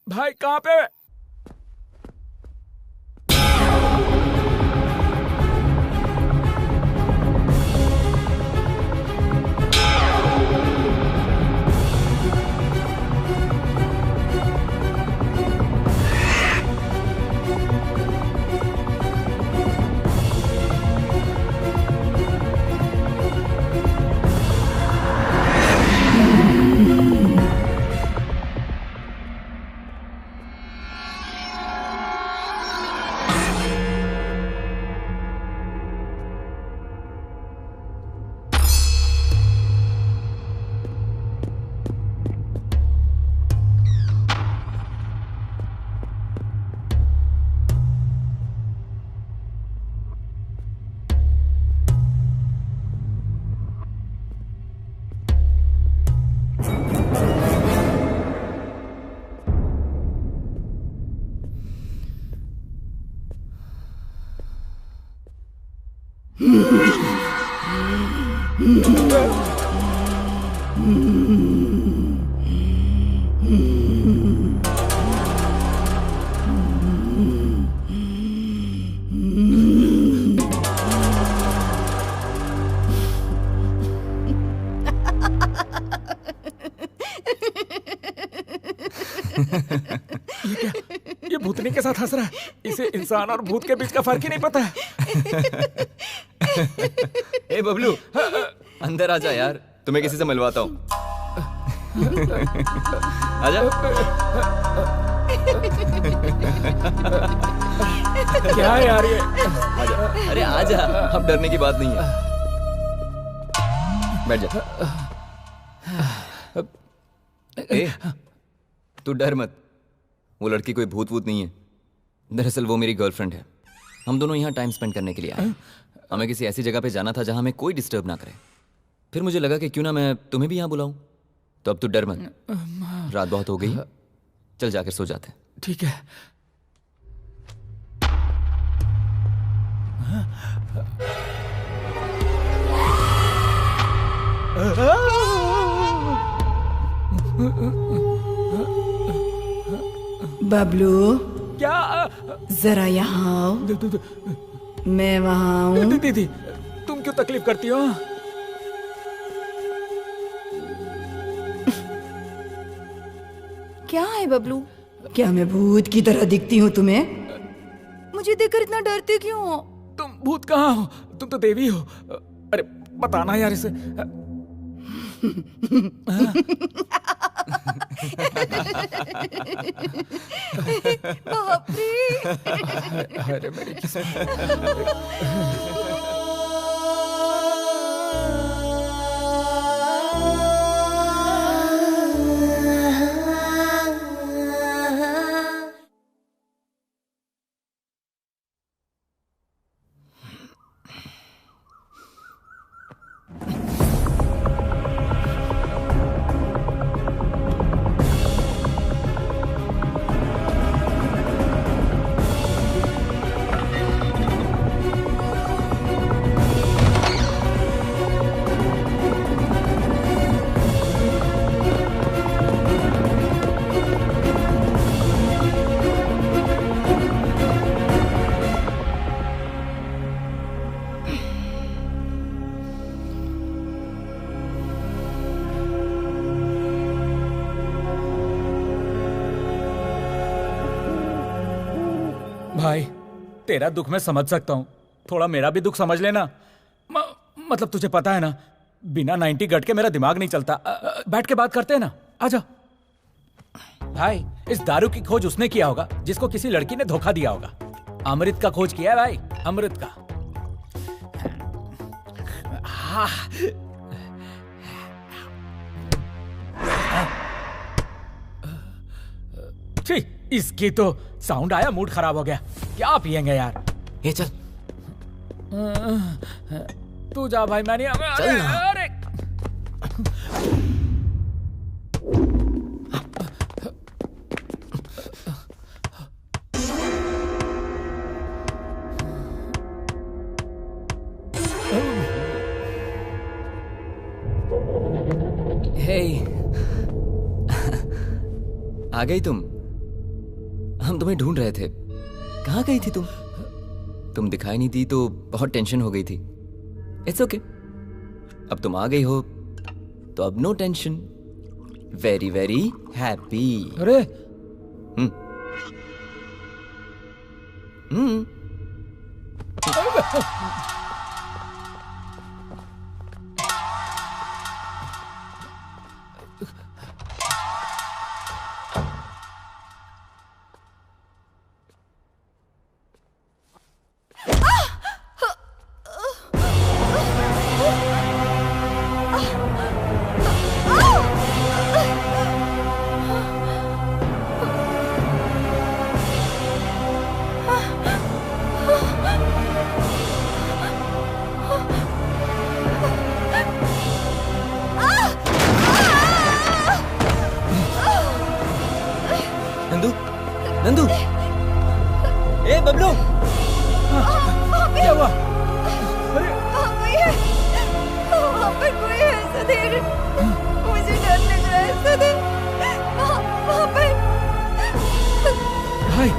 भाई कहाँ पे? ये भूतनी के साथ हंस रहा है। इसे इंसान और भूत के बीच का फर्क ही नहीं पता है। ए बबलू, अंदर आजा यार, तुम्हें किसी से मिलवाता हूँ। आजा। क्या है यार ये? आजा। अरे आजा, अब डरने की बात नहीं है। बैठ जा। ए, तू डर मत, वो लड़की कोई भूत वूत नहीं है। दरअसल वो मेरी गर्लफ्रेंड है। हम दोनों यहाँ टाइम स्पेंड करने के लिए आए। हमें किसी ऐसी जगह पे जाना था जहाँ हमें कोई डिस्टर्ब ना करे। फिर मुझे लगा कि क्यों ना मैं तुम्हें भी यहाँ बुलाऊं। तो अब तू डर मत, रात बहुत हो गई, चल जाकर सो जाते हैं। ठीक है। बबलू, क्या? जरा यहाँ आओ। मैं वहाँ हूँ। दीदी, तुम क्यों तकलीफ करती हो? क्या है बबलू? क्या मैं भूत की तरह दिखती हूँ तुम्हें? मुझे देखकर इतना डरते क्यों हो? तुम भूत कहाँ हो? तुम तो देवी हो। अरे बताना यार इसे। बाप रे। अरे मेरी किस्मत। भाई तेरा दुख मैं समझ सकता हूँ, थोड़ा मेरा भी दुख समझ लेना। मतलब तुझे पता है ना, बिना 90 गट के मेरा दिमाग नहीं चलता। बैठ के बात करते हैं ना, आजा। भाई इस दारू की खोज उसने किया होगा जिसको किसी लड़की ने धोखा दिया होगा। अमृत का खोज किया है भाई, अमृत का। छी, इसकी तो साउंड आया, मूड खराब हो गया। क्या पिएंगे यार? ये चल। तू जा भाई, मैं नहीं आऊंगा। चल ना। अरे हे आ गई तुम। हम तुम्हें ढूंढ रहे थे। कहाँ गई थी तुम? तुम दिखाई नहीं दी तो बहुत टेंशन हो गई थी। इट्स ओके, अब तुम आ गई हो तो अब no tension. Very very happy. अरे नंदू, नंदू, ए बबलू, क्या हुआ? वहाँ पर कोई है सुधीर, मुझे डर लग रहा है सुधीर, वहाँ पर। भाई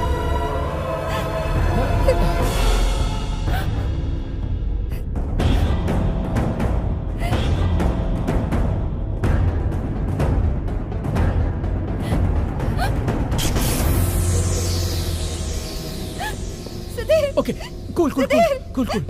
okay, cool cool cool cool cool.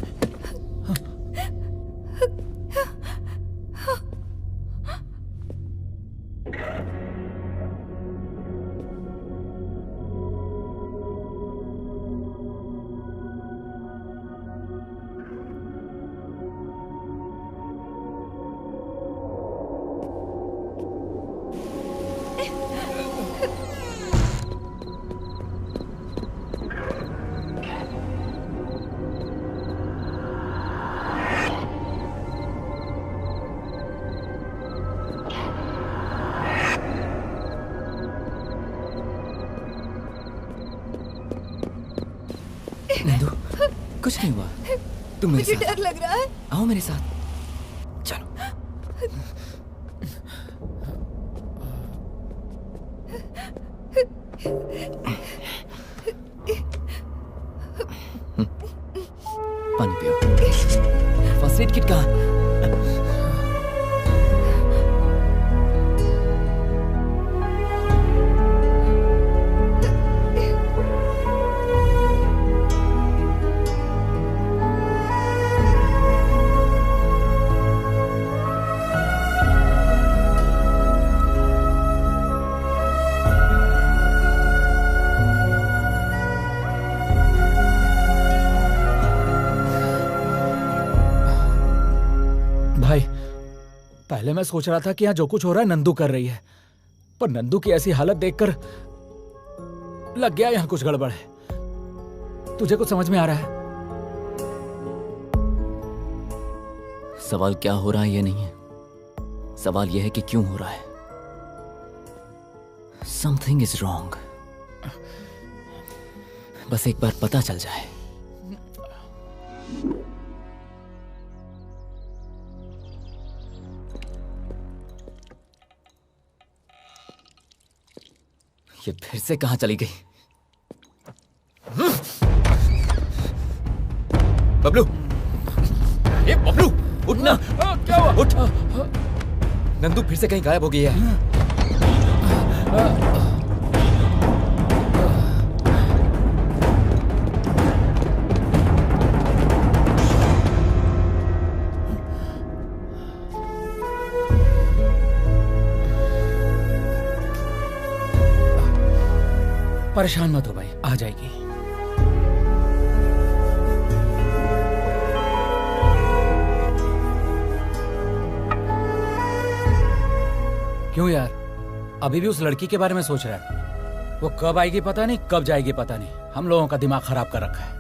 Nandu, कुछ नहीं हुआ। तुम मेरे मुझे साथ डर लग रहा है। आओ मेरे साथ, चलो। पानी पियो। फर्स्ट एड किट कहाँ? पहले मैं सोच रहा था कि यहाँ जो कुछ हो रहा है नंदू कर रही है, पर नंदू की ऐसी हालत देखकर लग गया यहाँ कुछ गड़बड़ है। तुझे कुछ समझ में आ रहा है? सवाल क्या हो रहा है ये नहीं है, सवाल यह है कि क्यों हो रहा है। Something is wrong. बस एक बार पता चल जाए। ये फिर से कहां चली गई? बबलू, ये बबलू उठना। क्या हुआ? उठ। नंदू फिर से कहीं गायब हो गई है। परेशान मत हो भाई, आ जाएगी। क्यों यार, अभी भी उस लड़की के बारे में सोच रहा है? वो कब आएगी पता नहीं, कब जाएगी पता नहीं। हम लोगों का दिमाग खराब कर रखा है।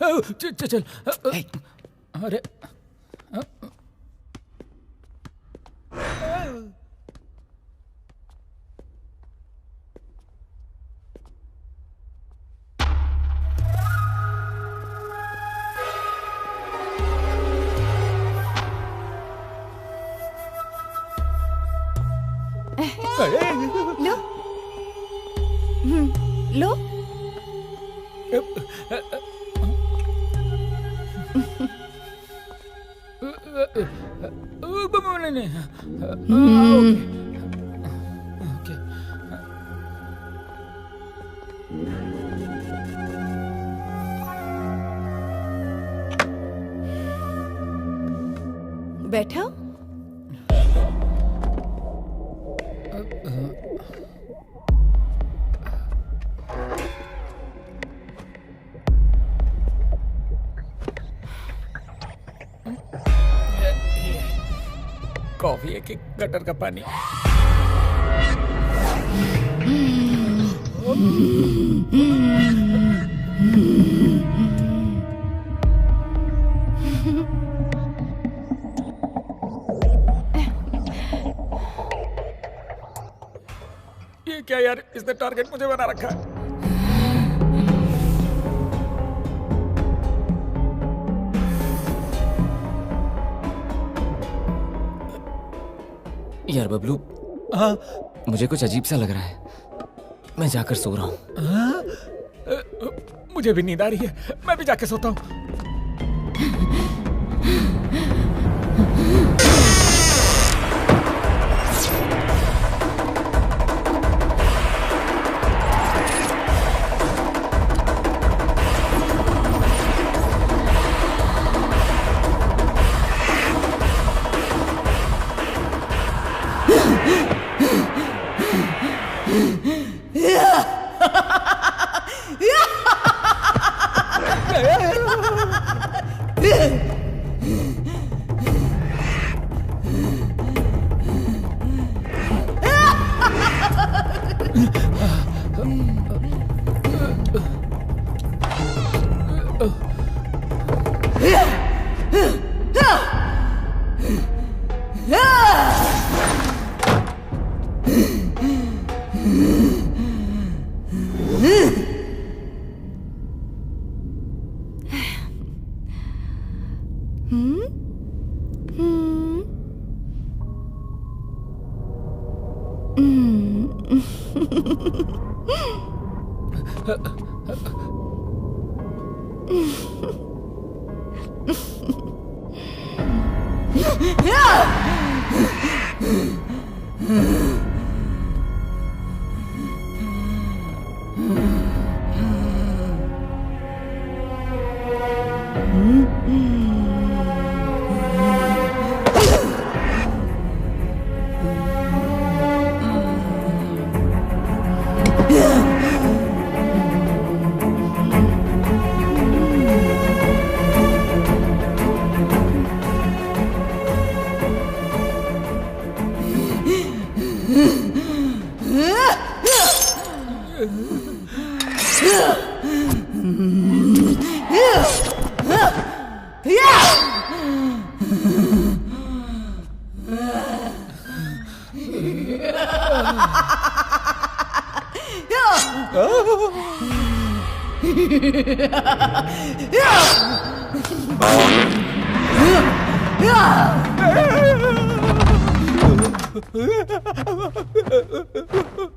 चल चल। अरे लो लो। बैठो। कॉफी है कि गटर का पानी? ये क्या यार, इसने टारगेट मुझे बना रखा है। यार बबलू, हाँ मुझे कुछ अजीब सा लग रहा है। मैं जाकर सो रहा हूँ। मुझे भी नींद आ रही है, मैं भी जाके सोता हूँ।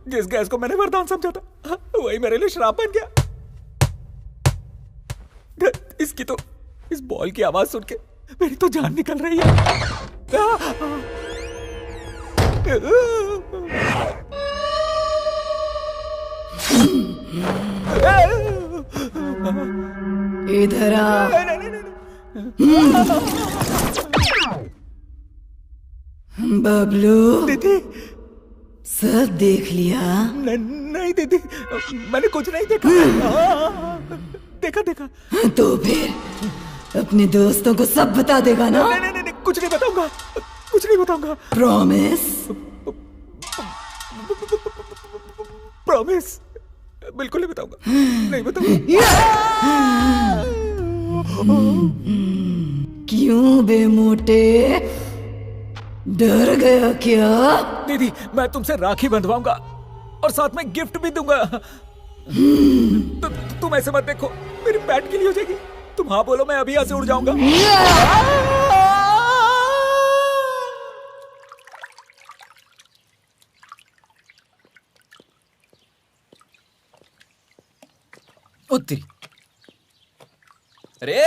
जिस गैस को मैंने वरदान समझा था वही मेरे लिए श्राप बन गया। इसकी तो, इस बॉल की आवाज सुन के मेरी तो जान निकल रही है। इधर आ। बबलू, दीदी सब देख लिया? नहीं दीदी, मैंने कुछ नहीं देखा। देखा। तो फिर अपने दोस्तों को सब बता देगा ना? नहीं, कुछ नहीं बताऊंगा। प्रॉमिस बिल्कुल नहीं बताऊंगा। क्यों बे मोटे, डर गया क्या? दीदी मैं तुमसे राखी बंधवाऊंगा और साथ में गिफ्ट भी दूंगा। तुम ऐसे मत देखो, मेरी पैट गिली हो जाएगी। तुम हाँ बोलो, मैं अभी यहाँ से उड़ जाऊंगा। उत्तरी। अरे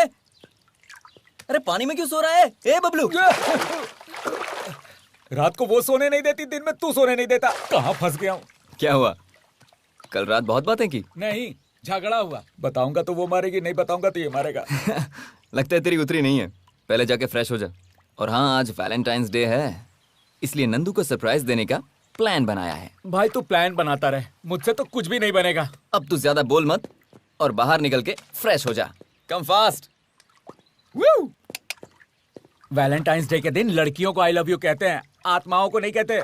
अरे पानी में क्यों सो रहा है? ए बबलू, रात को वो सोने नहीं देती, दिन में तू सोने नहीं देता। कहाँ फंस गया हूँ? क्या हुआ? कल रात बहुत बातें की। नहीं, झगड़ा हुआ। बताऊंगा तो वो मारेगी, नहीं बताऊंगा तो ये मारेगा। लगता है तेरी उतरी नहीं है। पहले जाके फ्रेश हो जा। और हाँ, आज वैलेंटाइंस डे है, इसलिए नंदू को सरप्राइज देने का प्लान बनाया है। भाई तू प्लान बनाता रहे, मुझसे तो कुछ भी नहीं बनेगा। अब तू ज्यादा बोल मत और बाहर निकल के फ्रेश हो जा। Come fast. वैलेंटाइंस डे के दिन लड़कियों को आई लव यू कहते हैं, आत्माओं को नहीं कहते।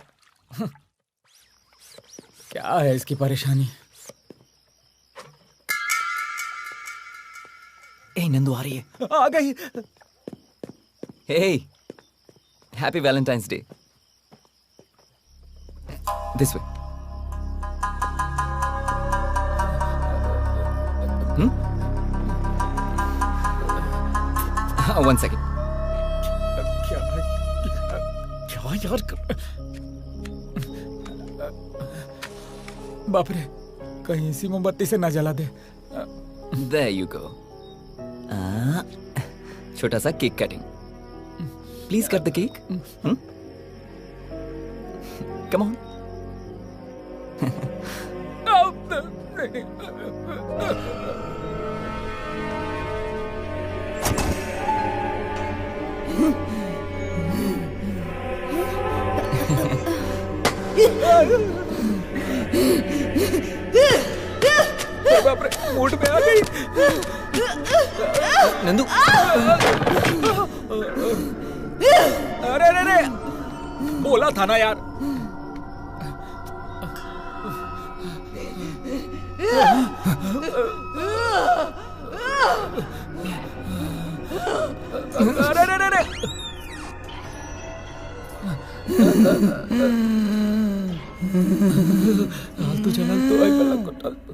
क्या है इसकी परेशानी? ए नंदू आ रही है। आ गई। Hey, happy Valentine's Day. This way. One second. क्या यार? बाप रे, कहीं इसी मोमबत्ती से ना जला दे। There you go. छोटा सा cake cutting. Please cut the cake. Come on. बाप रे, मूड में आ गई। नंदू। अरे अरे अरे, बोला था ना यार। अरे अरे अरे, आलतू चलाल तो आई पलक को टाल तो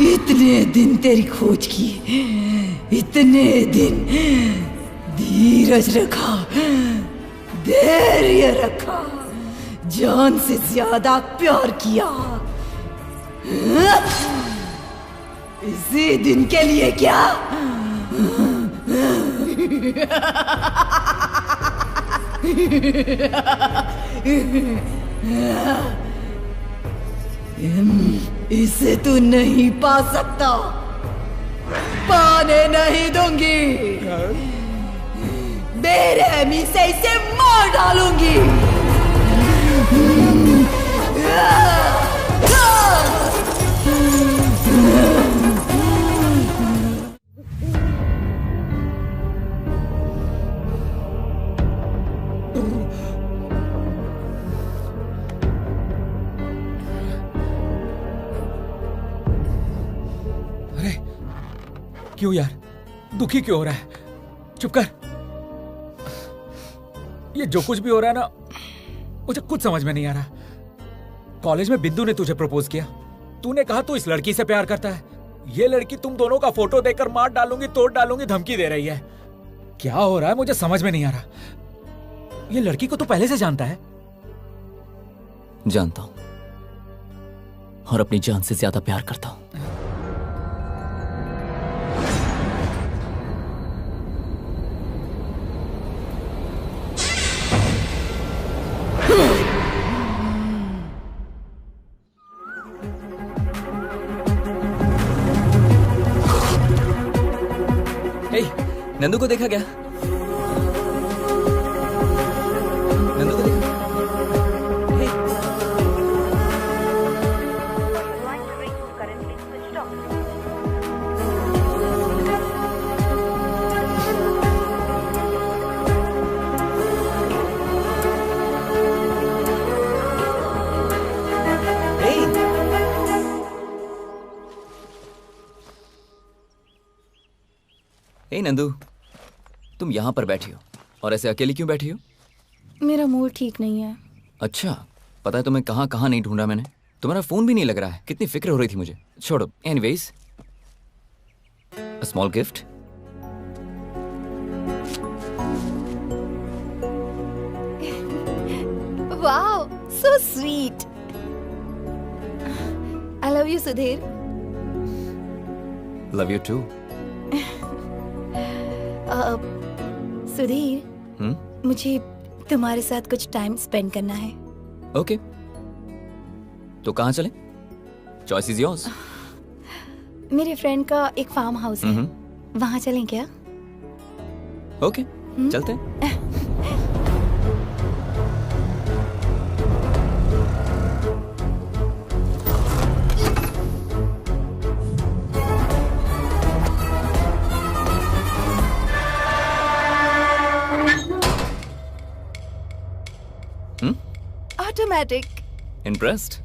इतने दिन तेरी खोज की, इतने दिन धीरज रखा, धैर्य रखा, जान से ज्यादा प्यार किया। इसी दिन के लिए क्या? इसे तू नहीं पा सकता, पाने नहीं दूंगी। बेरहमी से इसे मार डालूंगी। क्यों यार, दुखी क्यों हो रहा है? चुप कर। ये जो कुछ भी हो रहा है ना, मुझे कुछ समझ में नहीं आ रहा। कॉलेज में बिंदु ने तुझे प्रपोज किया, तूने कहा तू इस लड़की से प्यार करता है। ये लड़की तुम दोनों का फोटो देखकर मार डालूंगी, तोड़ डालूंगी धमकी दे रही है। क्या हो रहा है मुझे समझ में नहीं आ रहा। ये लड़की को तू पहले से जानता है? जानता हूं। और अपनी जान से ज्यादा प्यार करता हूं। नंदू को देखा क्या? नंदू को देखा? हे नंदू, तुम यहाँ पर बैठी हो और ऐसे अकेली क्यों बैठी हो? मेरा मूड ठीक नहीं है। अच्छा, पता है तुम्हें कहाँ कहाँ नहीं ढूंढा मैंने। तुम्हारा फोन भी नहीं लग रहा है। कितनी फिक्र हो रही थी मुझे। छोड़ो, anyways, a small gift. Wow, so sweet. I love you Sudhir. Love you too. Sudhir, मुझे तुम्हारे साथ कुछ टाइम स्पेंड करना है। ओके, तो कहाँ चलें? Choice is yours. मेरे फ्रेंड का एक फार्म हाउस है, वहाँ चलें क्या? ओके, चलते हैं। Automatic. Impressed?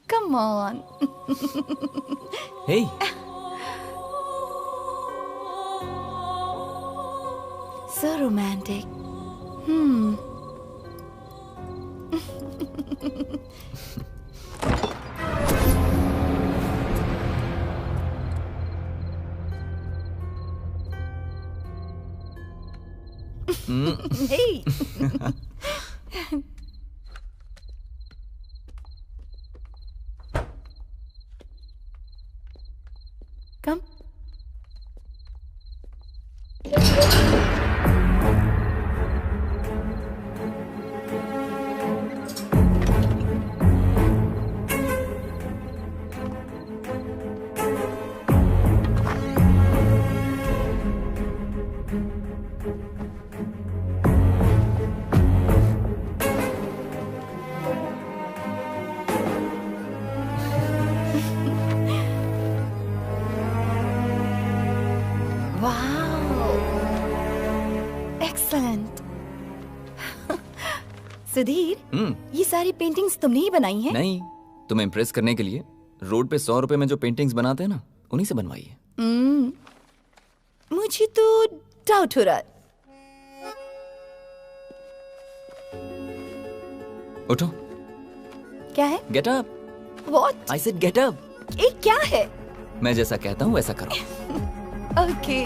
Come on. Hey. So romantic. Hey. Come. Wow. Excellent. Sudhir, ये सारी पेंटिंग्स तुमने ही बनाई हैं? नहीं, तुम्हें इम्प्रेस करने के लिए रोड पे 100 रुपए में जो पेंटिंग्स बनाते हैं ना, उन्हीं से बनवाई है। मुझे तो डाउट हो रहा है। उठो। क्या है? Get up. What? I said get up. ये क्या है? मैं जैसा कहता हूँ वैसा करो। Okay.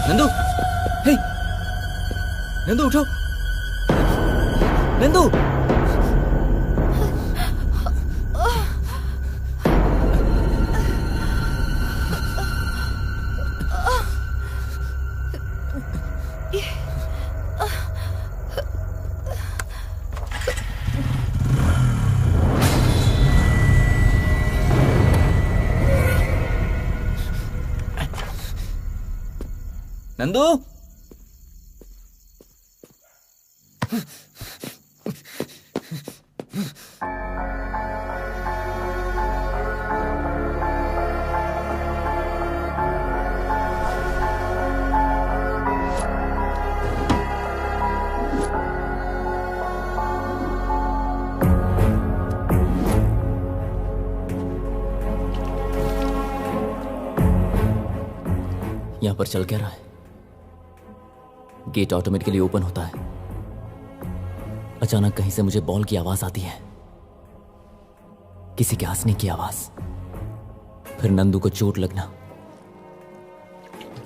नंदू, हे, नंदू उठो, नंदू। नंदू, यहां पर चल क्या रहा है? गेट ऑटोमेटिकली ओपन होता है। अचानक कहीं से मुझे बॉल की आवाज आती है, किसी के हंसने की आवाज, फिर नंदू को चोट लगना।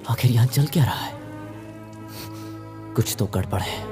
आखिर यहां चल क्या रहा है? कुछ तो गड़बड़ है।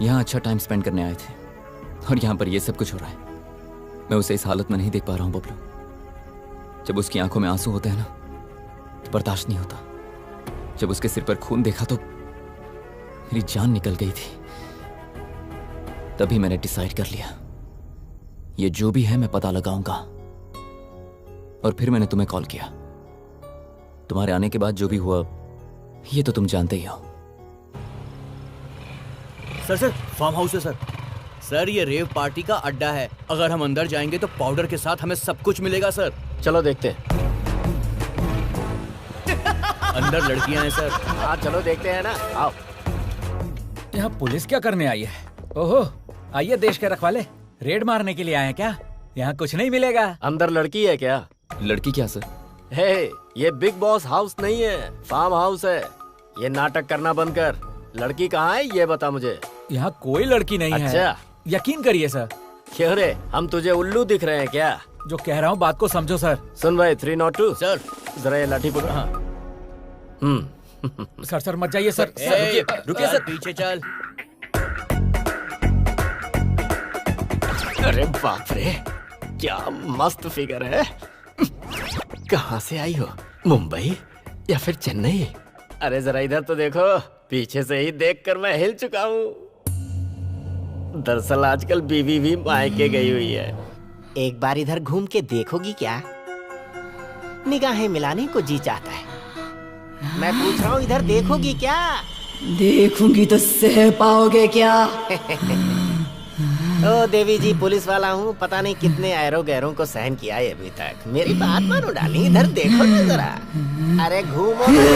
यहां अच्छा टाइम स्पेंड करने आए थे और यहां पर ये सब कुछ हो रहा है। मैं उसे इस हालत में नहीं देख पा रहा हूं बबलू। जब उसकी आंखों में आंसू होते हैं ना, तो बर्दाश्त नहीं होता। जब उसके सिर पर खून देखा तो मेरी जान निकल गई थी। तभी मैंने डिसाइड कर लिया, ये जो भी है मैं पता लगाऊंगा। और फिर मैंने तुम्हें कॉल किया। तुम्हारे आने के बाद जो भी हुआ ये तो तुम जानते ही हो। सर फार्म हाउस है सर, ये रेव पार्टी का अड्डा है। अगर हम अंदर जाएंगे तो पाउडर के साथ हमें सब कुछ मिलेगा सर। चलो देखते हैं। अंदर लड़कियां हैं सर। हाँ चलो देखते हैं ना, आओ। यहाँ पुलिस क्या करने आई है? ओहो, आइए देश के रखवाले, रेड मारने के लिए आए हैं क्या? यहाँ कुछ नहीं मिलेगा। अंदर लड़की है क्या? लड़की क्या सर? हे, ये बिग बॉस हाउस नहीं है, फार्म हाउस है। ये नाटक करना बंद कर। लड़की कहाँ है ये बता मुझे। यहाँ कोई लड़की नहीं है। अच्छा, यकीन करिए सर। क्यों रे, हम तुझे उल्लू दिख रहे हैं क्या? जो कह रहा हूँ बात को समझो सर। सुन भाई 302 सर, जरा ये लाठी पकड़। हाँ। सर मत जाइए सर। रुकिए सर, पीछे चल। अरे बाप रे, क्या मस्त फिगर है। कहाँ से आई हो, मुंबई या फिर चेन्नई? अरे जरा इधर तो देखो, पीछे से ही देखकर मैं हिल चुका हूँ। दरअसल आजकल बीवी भी मायके गई हुई है। एक बार इधर घूम के देखोगी क्या? निगाहें मिलाने को जी चाहता है। मैं पूछ रहा हूँ, इधर देखोगी क्या? देखूंगी तो सह पाओगे क्या? ओ देवी जी, पुलिस वाला हूँ, पता नहीं कितने ऐरों गैरों को सहन किया है अभी तक। मेरी बात मानो डाली, इधर देखो ना जरा। अरे घूमो ना।